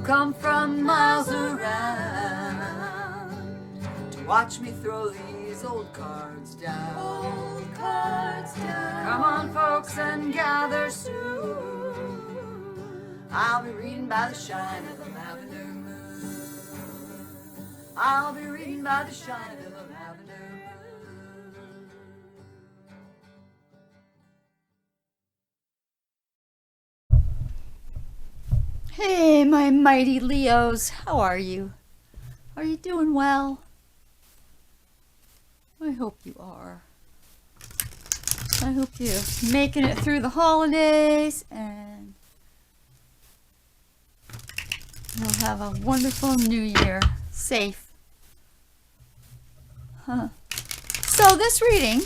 come from miles around to watch me throw these old cards down. Old cards down. Come on, folks, and gather soon. I'll be reading by the shine of the lavender moon. I'll be reading by the shine of the lavender moon. Hey, my mighty Leos, how are you? Are you doing well? I hope you are. I hope you're making it through the holidays and you'll have a wonderful new year. Safe. So this reading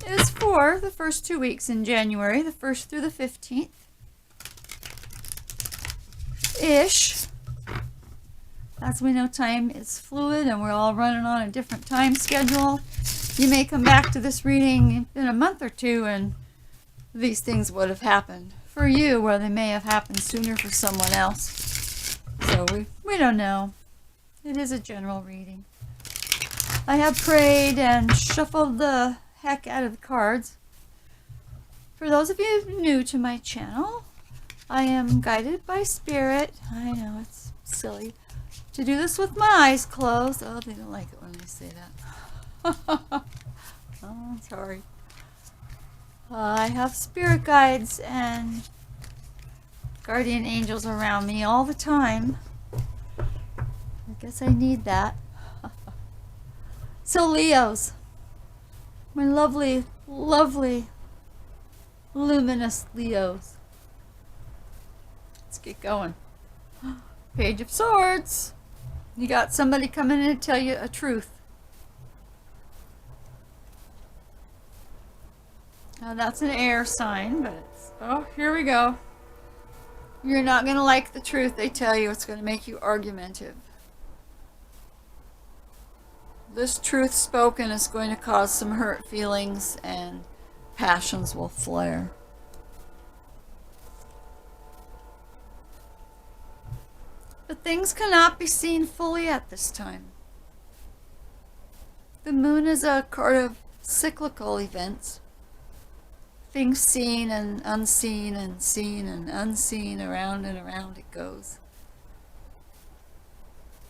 is for the first 2 weeks in January, the 1st through the 15th. Ish. As we know, time is fluid and we're all running on a different time schedule. You may come back to this reading in a month or two and these things would have happened for you where they may have happened sooner for someone else. So we don't know. It is a general reading. I have prayed and shuffled the heck out of the cards. For those of you new to my channel, I am guided by spirit. I know it's silly to do this with my eyes closed. Oh, they don't like it when I say that. Oh, sorry. I have spirit guides and guardian angels around me all the time. I guess I need that. So Leos, my lovely, lovely, luminous Leos. Let's get going. Page of Swords. You got somebody coming in to tell you a truth. Now that's an air sign, but it's, oh, here we go. You're not going to like the truth they tell you. It's going to make you argumentative. This truth spoken is going to cause some hurt feelings and passions will flare. But things cannot be seen fully at this time. The moon is a card of cyclical events. Things seen and unseen and seen and unseen, around and around it goes.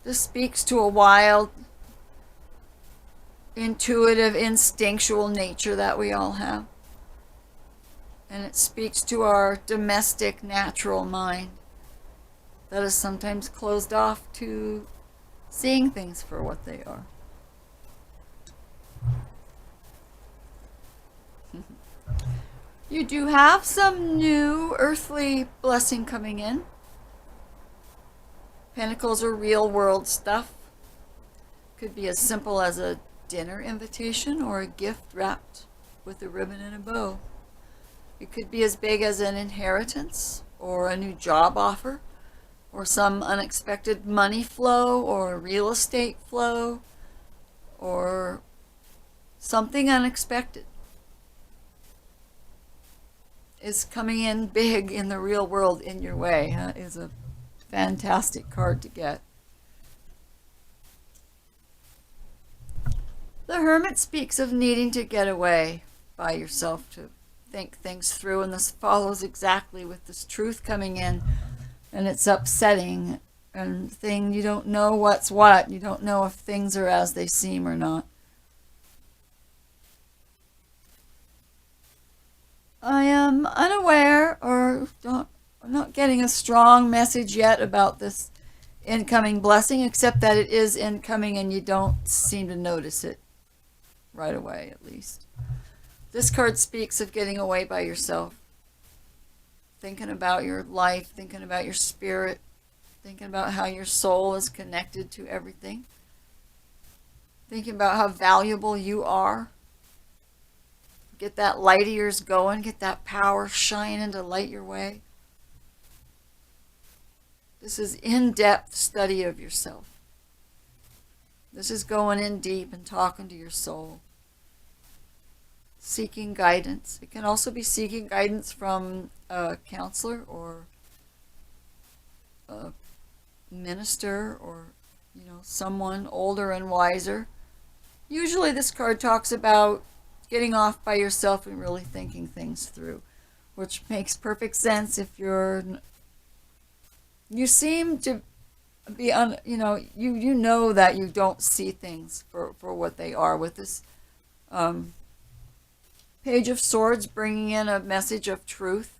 This speaks to a wild, intuitive, instinctual nature that we all have. And it speaks to our domestic, natural mind that is sometimes closed off to seeing things for what they are. You do have some new earthly blessing coming in. Pentacles are real world stuff. Could be as simple as a dinner invitation or a gift wrapped with a ribbon and a bow. It could be as big as an inheritance or a new job offer or some unexpected money flow or real estate flow or something unexpected is coming in big in the real world in your way. That is a fantastic card to get. The Hermit speaks of needing to get away by yourself to think things through, and this follows exactly with this truth coming in, and it's upsetting and you don't know what's what. You don't know if things are as they seem or not. I am unaware or I'm not getting a strong message yet about this incoming blessing, except that it is incoming and you don't seem to notice it right away, at least. This card speaks of getting away by yourself, thinking about your life, thinking about your spirit, thinking about how your soul is connected to everything, thinking about how valuable you are. Get that light of yours going, get that power shining to light your way. This is in-depth study of yourself. This is going in deep and talking to your soul. Seeking guidance. It can also be seeking guidance from a counselor or a minister or, someone older and wiser. Usually this card talks about getting off by yourself and really thinking things through, which makes perfect sense if you seem to be you know that you don't see things for what they are with this Page of Swords bringing in a message of truth,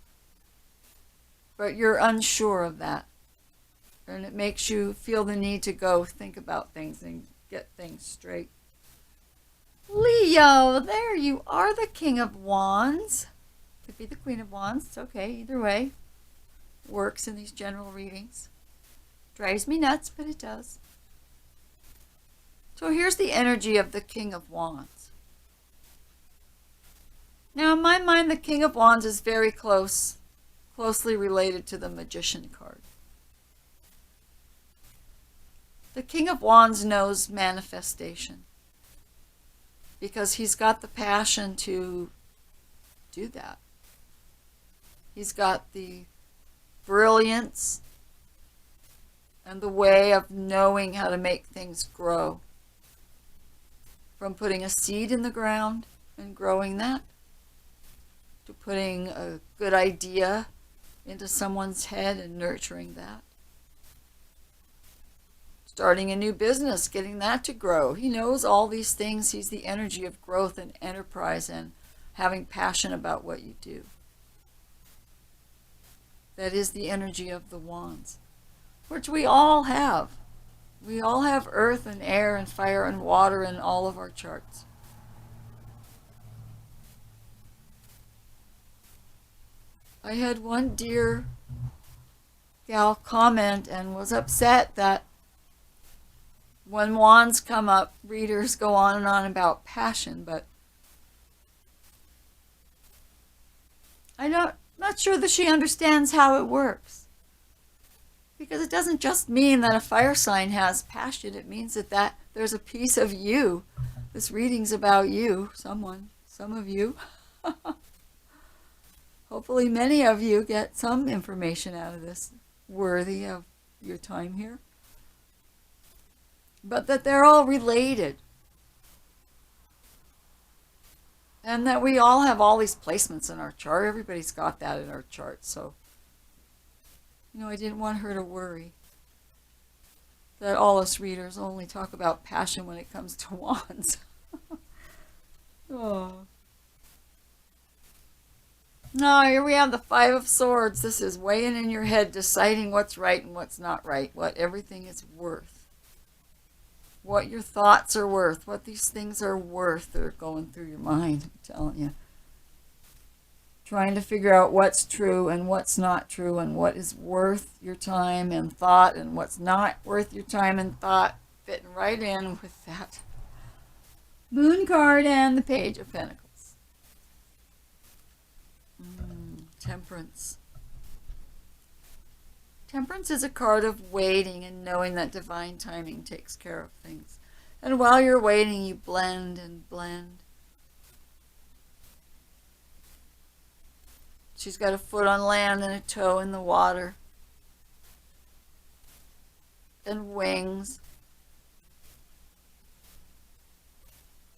but you're unsure of that, and it makes you feel the need to go think about things and get things straight. Leo, there you are, the King of Wands. Could be the Queen of Wands. It's okay, either way. Works in these general readings. Drives me nuts, but it does. So here's the energy of the King of Wands. Now, in my mind, the King of Wands is very closely related to the Magician card. The King of Wands knows manifestation because he's got the passion to do that. He's got the brilliance and the way of knowing how to make things grow. From putting a seed in the ground and growing that, to putting a good idea into someone's head and nurturing that. Starting a new business, getting that to grow. He knows all these things. He's the energy of growth and enterprise and having passion about what you do. That is the energy of the wands, which we all have. We all have earth and air and fire and water in all of our charts. I had one dear gal comment and was upset that when wands come up, readers go on and on about passion, but I'm not sure that she understands how it works. Because it doesn't just mean that a fire sign has passion. It means that there's a piece of you. This reading's about you, some of you. Hopefully many of you get some information out of this worthy of your time here. But that they're all related. And that we all have all these placements in our chart. Everybody's got that in our chart. So, I didn't want her to worry that all us readers only talk about passion when it comes to wands. Oh. Now, here we have the Five of Swords. This is weighing in your head, deciding what's right and what's not right, what everything is worth, what your thoughts are worth, what these things are worth that are going through your mind, I'm telling you. Trying to figure out what's true and what's not true and what is worth your time and thought and what's not worth your time and thought, fitting right in with that Moon card and the Page of Pentacles. Temperance. Temperance is a card of waiting and knowing that divine timing takes care of things. And while you're waiting, you blend and blend. She's got a foot on land and a toe in the water. And wings.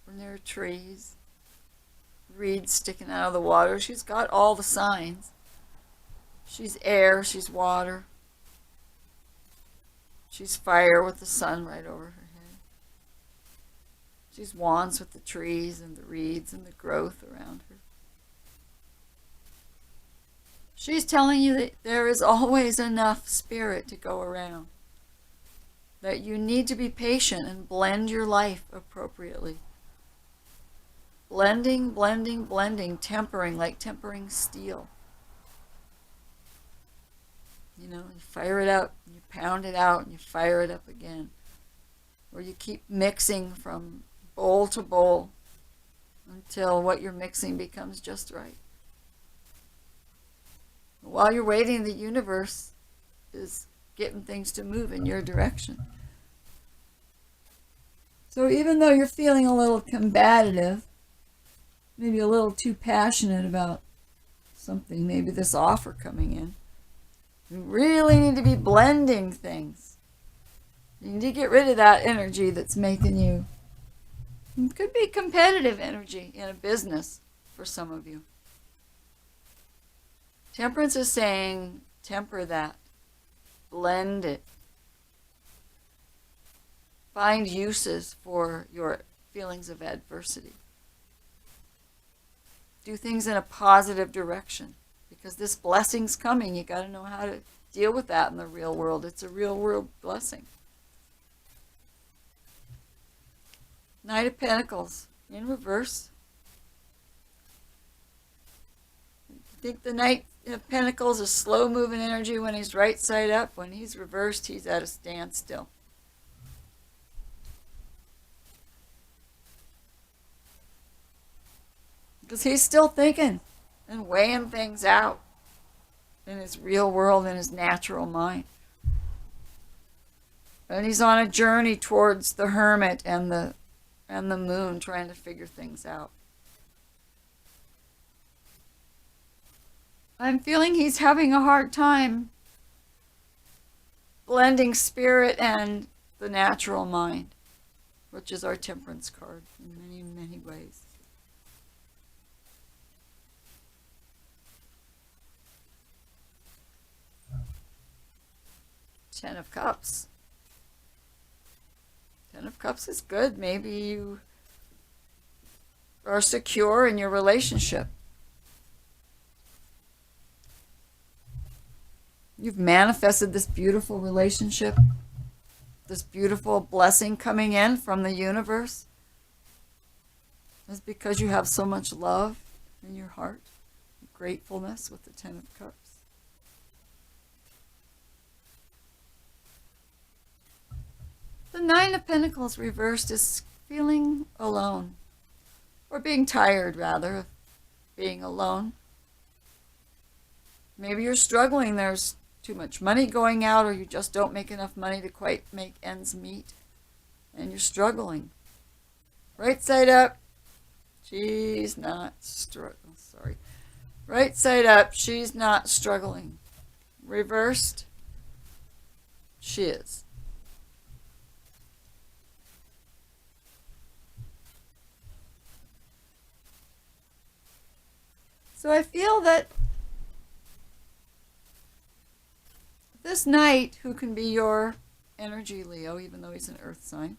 And there are trees. Reeds sticking out of the water. She's got all the signs. She's air, she's water. She's fire with the sun right over her head. She's wands with the trees and the reeds and the growth around her. She's telling you that there is always enough spirit to go around. That you need to be patient and blend your life appropriately. Blending, blending, blending, tempering, like tempering steel. You fire it up, you pound it out, and you fire it up again. Or you keep mixing from bowl to bowl until what you're mixing becomes just right. While you're waiting, the universe is getting things to move in your direction. So even though you're feeling a little combative, maybe a little too passionate about something, maybe this offer coming in, you really need to be blending things. You need to get rid of that energy that's making you. It could be competitive energy in a business for some of you. Temperance is saying, temper that. Blend it. Find uses for your feelings of adversity. Do things in a positive direction. Because this blessing's coming. You got to know how to deal with that in the real world. It's a real world blessing. Knight of Pentacles in reverse. I think the Knight of Pentacles is slow moving energy when he's right side up. When he's reversed, he's at a standstill. Because he's still thinking and weighing things out in his real world, in his natural mind. And he's on a journey towards the Hermit and the Moon, trying to figure things out. I'm feeling he's having a hard time blending spirit and the natural mind, which is our Temperance card in many, many ways. Ten of Cups. Ten of Cups is good. Maybe you are secure in your relationship. You've manifested this beautiful relationship, this beautiful blessing coming in from the universe. It's because you have so much love in your heart, gratefulness with the Ten of Cups. The Nine of Pentacles reversed is feeling alone, or being tired, rather, of being alone. Maybe you're struggling. There's too much money going out, or you just don't make enough money to quite make ends meet, and you're struggling. Right side up, she's not struggling. Sorry. Right side up, she's not struggling. Reversed, she is. So I feel that this Knight, who can be your energy, Leo, even though he's an earth sign,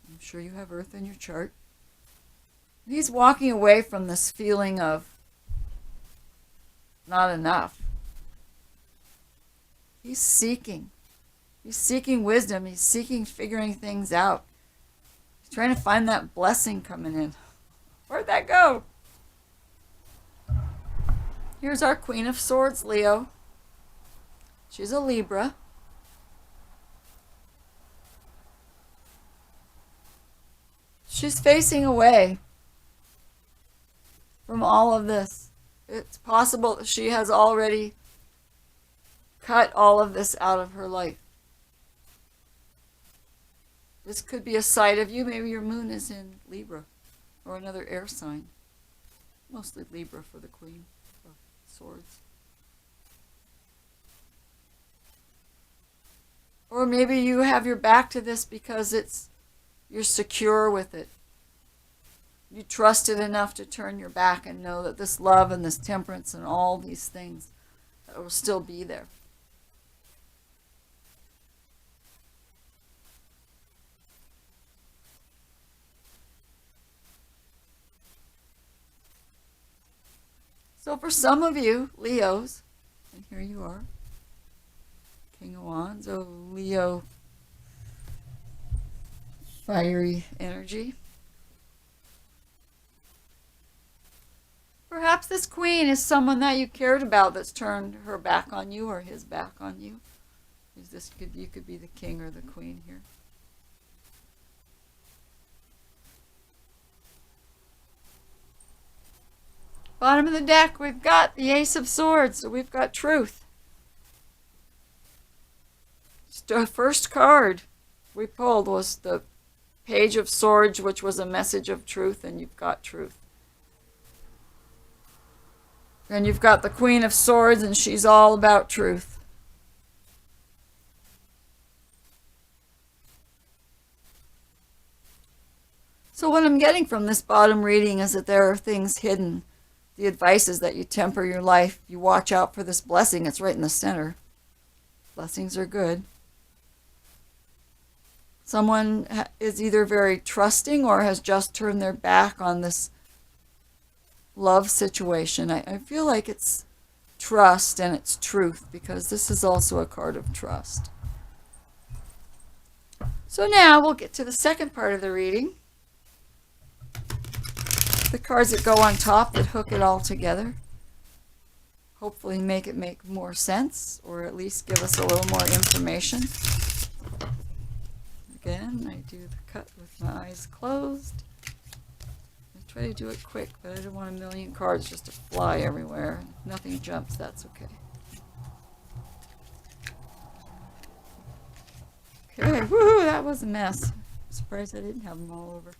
I'm sure you have earth in your chart, he's walking away from this feeling of not enough. He's seeking wisdom. He's seeking figuring things out. He's trying to find that blessing coming in. Where'd that go? Here's our Queen of Swords, Leo. She's a Libra. She's facing away from all of this. It's possible that she has already cut all of this out of her life. This could be a side of you. Maybe your moon is in Libra or another air sign. Mostly Libra for the Queen of Swords. Or maybe you have your back to this because you're secure with it. You trust it enough to turn your back and know that this love and this temperance and all these things will still be there. So for some of you, Leos, and here you are, King of Wands, oh Leo, fiery energy. Perhaps this queen is someone that you cared about that's turned her back on you or his back on you. You could be the king or the queen here. Bottom of the deck, we've got the Ace of Swords, so we've got truth. The first card we pulled was the Page of Swords, which was a message of truth, and you've got truth. And you've got the Queen of Swords, and she's all about truth. So what I'm getting from this bottom reading is that there are things hidden. The advice is that you temper your life. You watch out for this blessing. It's right in the center. Blessings are good. Someone is either very trusting or has just turned their back on this love situation. I feel like it's trust and it's truth, because this is also a card of trust. So now we'll get to the second part of the reading. The cards that go on top that hook it all together. Hopefully make it make more sense, or at least give us a little more information. Again, I do the cut with my eyes closed. I try to do it quick, but I don't want a million cards just to fly everywhere. If nothing jumps, that's okay. Okay, woohoo, that was a mess. I'm surprised I didn't have them all over.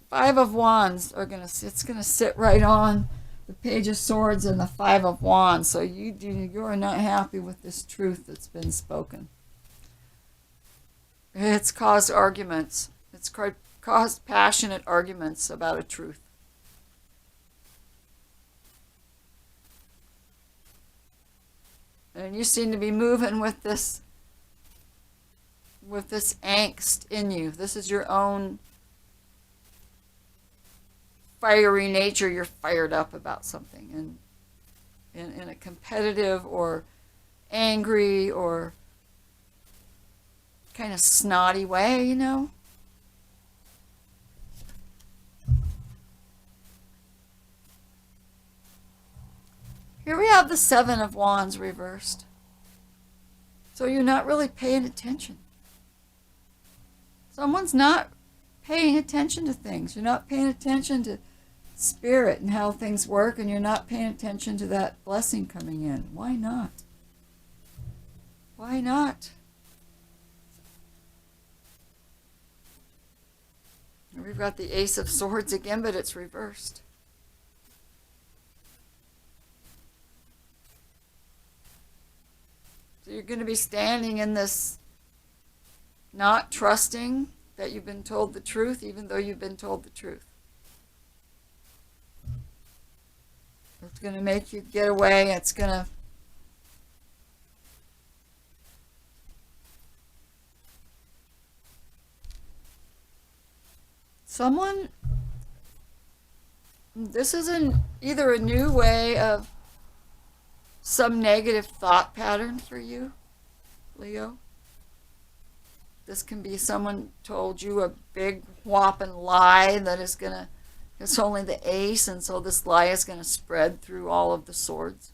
Five of Wands it's gonna sit right on the Page of Swords and the Five of Wands. So you are not happy with this truth that's been spoken. It's caused arguments. It's caused passionate arguments about a truth. And you seem to be moving with this angst in you. This is your own fiery nature. You're fired up about something, and in a competitive or angry or kind of snotty way, you know. Here we have the Seven of Wands reversed. So you're not really paying attention. Someone's not paying attention to things. You're not paying attention to spirit and how things work, and you're not paying attention to that blessing coming in. Why not? Why not? We've got the Ace of Swords again, but it's reversed. So you're going to be standing in this not trusting that you've been told the truth, even though you've been told the truth. It's going to make you get away. It's going to this is either a new way of some negative thought pattern for you, Leo. This can be someone told you a big whopping lie that is gonna, it's only the ace, and so this lie is gonna spread through all of the swords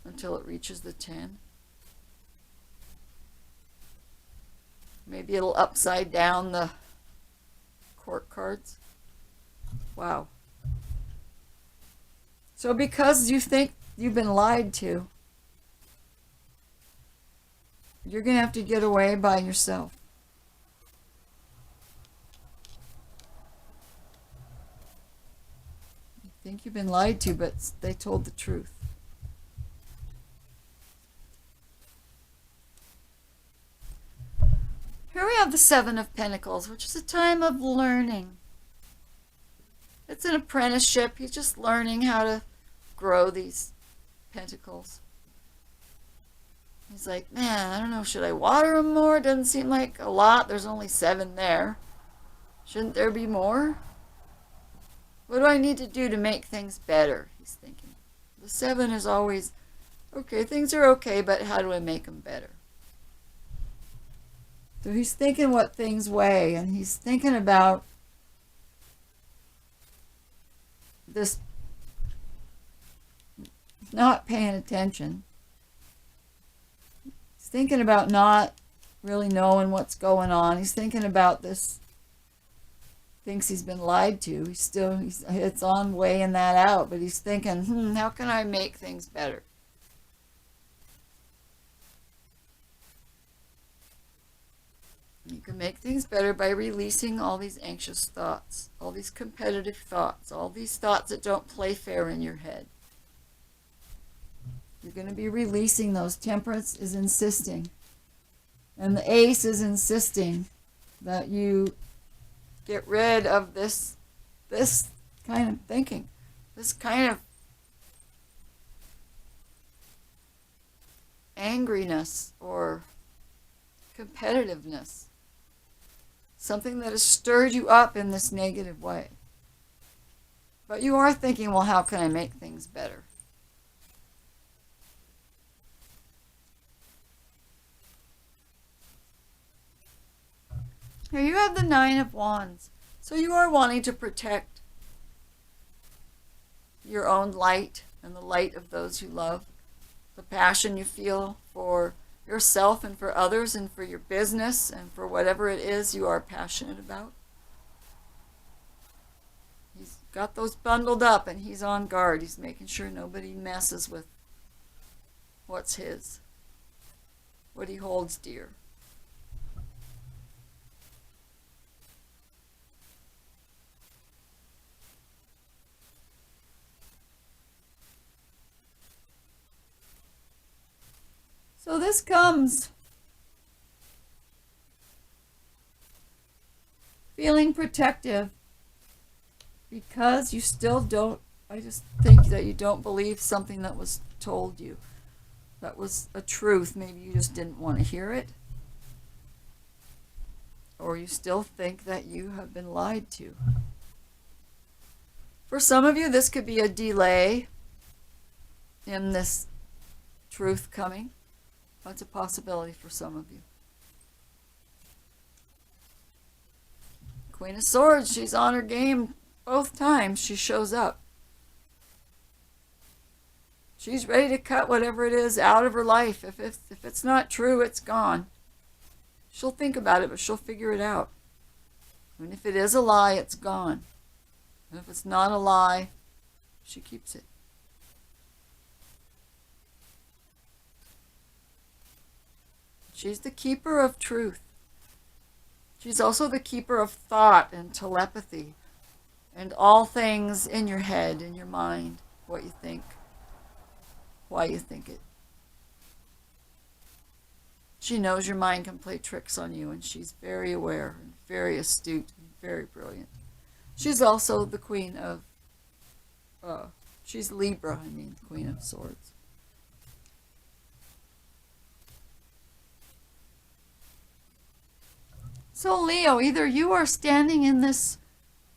until it reaches the 10. Maybe it'll upside down the court cards. Wow. So because you think you've been lied to, you're going to have to get away by yourself. You think you've been lied to, but they told the truth. Here we have the Seven of Pentacles, which is a time of learning. It's an apprenticeship. He's just learning how to grow these pentacles. He's like, man, I don't know, should I water them more? It doesn't seem like a lot. There's only 7 there. Shouldn't there be more? What do I need to do to make things better? He's thinking. The 7 is always, okay, things are okay, but how do I make them better? So he's thinking what things weigh, and he's thinking about this not paying attention. He's thinking about not really knowing what's going on. He's thinking about this, thinks he's been lied to. It's on weighing that out, but he's thinking, how can I make things better? You can make things better by releasing all these anxious thoughts, all these competitive thoughts, all these thoughts that don't play fair in your head. You're going to be releasing those. Temperance is insisting And the ace is insisting that you get rid of this kind of thinking, this kind of angriness or competitiveness, something that has stirred you up in this negative way. But you are thinking, well, how can I make things better? Here you have the Nine of Wands. So you are wanting to protect your own light and the light of those you love, the passion you feel for yourself and for others and for your business and for whatever it is you are passionate about. He's got those bundled up and he's on guard. He's making sure nobody messes with what's his, what he holds dear. So this comes feeling protective because you still don't, I just think that you don't believe something that was told you, that was a truth. Maybe you just didn't want to hear it. Or you still think that you have been lied to. For some of you, this could be a delay in this truth coming. That's a possibility for some of you. Queen of Swords, she's on her game both times she shows up. She's ready to cut whatever it is out of her life. If it's not true, it's gone. She'll think about it, but she'll figure it out. And if it is a lie, it's gone. And if it's not a lie, she keeps it. She's the keeper of truth. She's also the keeper of thought and telepathy and all things in your head, in your mind, what you think, why you think it. She knows your mind can play tricks on you, and she's very aware and very astute and very brilliant. She's also the queen of, she's Libra, Queen of Swords. So Leo, either you are standing in this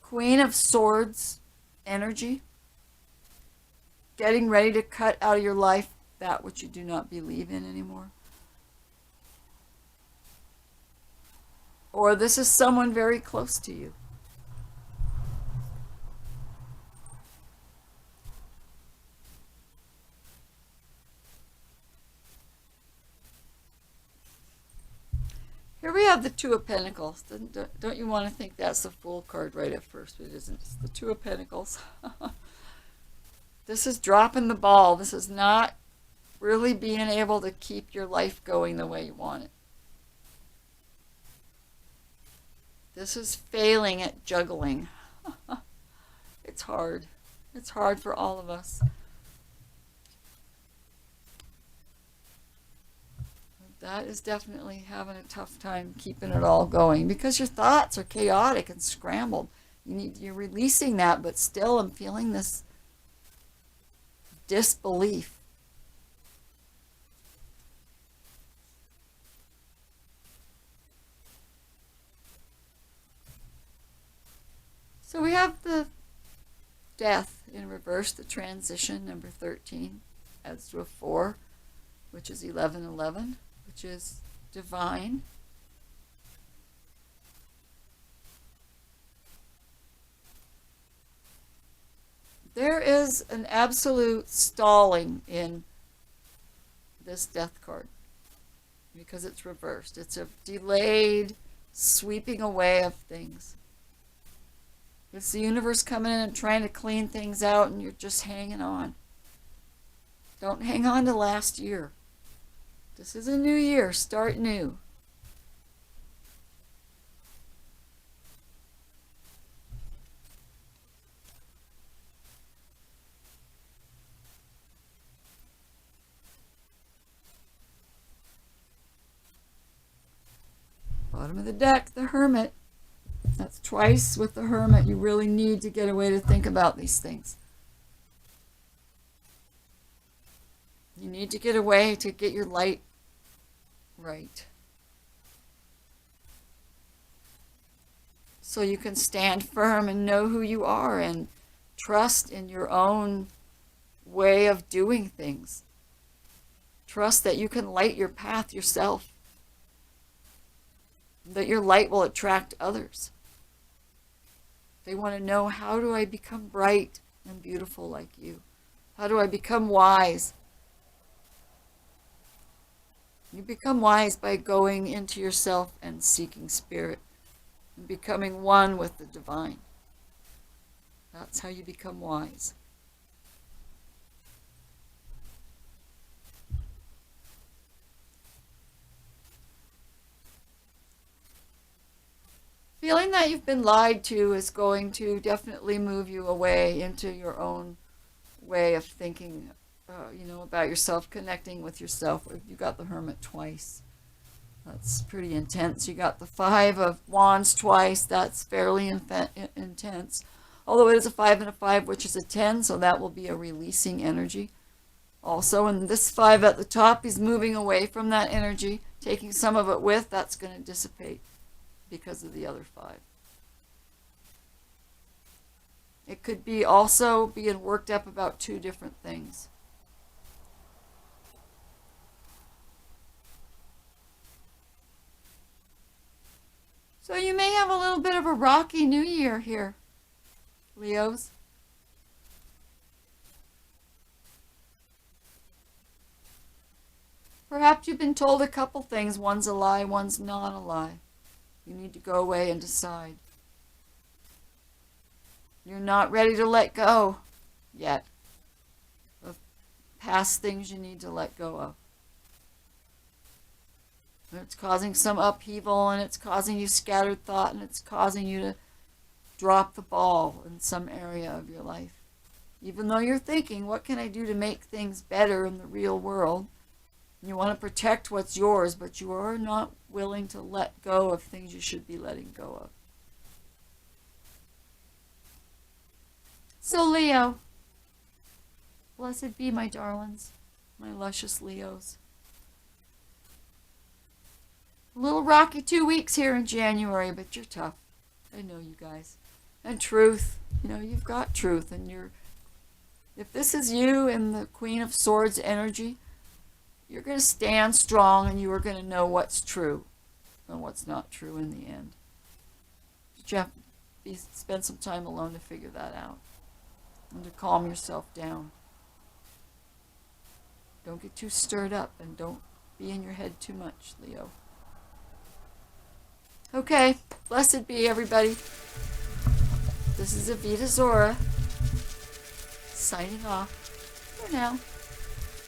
Queen of Swords energy, getting ready to cut out of your life that which you do not believe in anymore. Or this is someone very close to you. Here we have the Two of Pentacles. Don't you want to think that's the Fool card right at first, but it isn't. It's the Two of Pentacles. This is dropping the ball. This is not really being able to keep your life going the way you want it. This is failing at juggling. It's hard. It's hard for all of us. That is definitely having a tough time keeping it all going because your thoughts are chaotic and scrambled. You're releasing that, but still I'm feeling this disbelief. So we have the Death in reverse, the transition, number 13, adds to a 4, which is 1111. Which is divine. There is an absolute stalling in this Death card because it's reversed. It's a delayed sweeping away of things. It's the universe coming in and trying to clean things out and you're just hanging on. Don't hang on to last year. This is a new year. Start new. Bottom of the deck, the Hermit. That's twice with the Hermit. You really need to get away to think about these things. You need to get away to get your light right. So you can stand firm and know who you are and trust in your own way of doing things. Trust that you can light your path yourself. That your light will attract others. They want to know, how do I become bright and beautiful like you? How do I become wise? You become wise by going into yourself and seeking spirit and becoming one with the divine. That's how you become wise. Feeling that you've been lied to is going to definitely move you away into your own way of thinking, about yourself, connecting with yourself. You got the Hermit twice. That's pretty intense. You got the Five of Wands twice. That's fairly intense. Although it is a 5 and a 5, which is a 10, so that will be a releasing energy. Also, and this 5 at the top, he's moving away from that energy, taking some of it with. That's going to dissipate because of the other 5. It could be also being worked up about 2 different things. So you may have a little bit of a rocky new year here, Leos. Perhaps you've been told a couple things. One's a lie, one's not a lie. You need to go away and decide. You're not ready to let go yet of past things you need to let go of. It's causing some upheaval, and it's causing you scattered thought, and it's causing you to drop the ball in some area of your life. Even though you're thinking, what can I do to make things better in the real world? You want to protect what's yours, but you are not willing to let go of things you should be letting go of. So Leo, blessed be my darlings, my luscious Leos. A little rocky 2 weeks here in January, but you're tough. I know you guys. And truth, you've got truth, and if this is you in the Queen of Swords energy, you're going to stand strong, and you are going to know what's true and what's not true in the end. But you have to spend some time alone to figure that out and to calm yourself down. Don't get too stirred up, and don't be in your head too much, Leo. Okay, blessed be everybody. This is Evita Zora, signing off for now.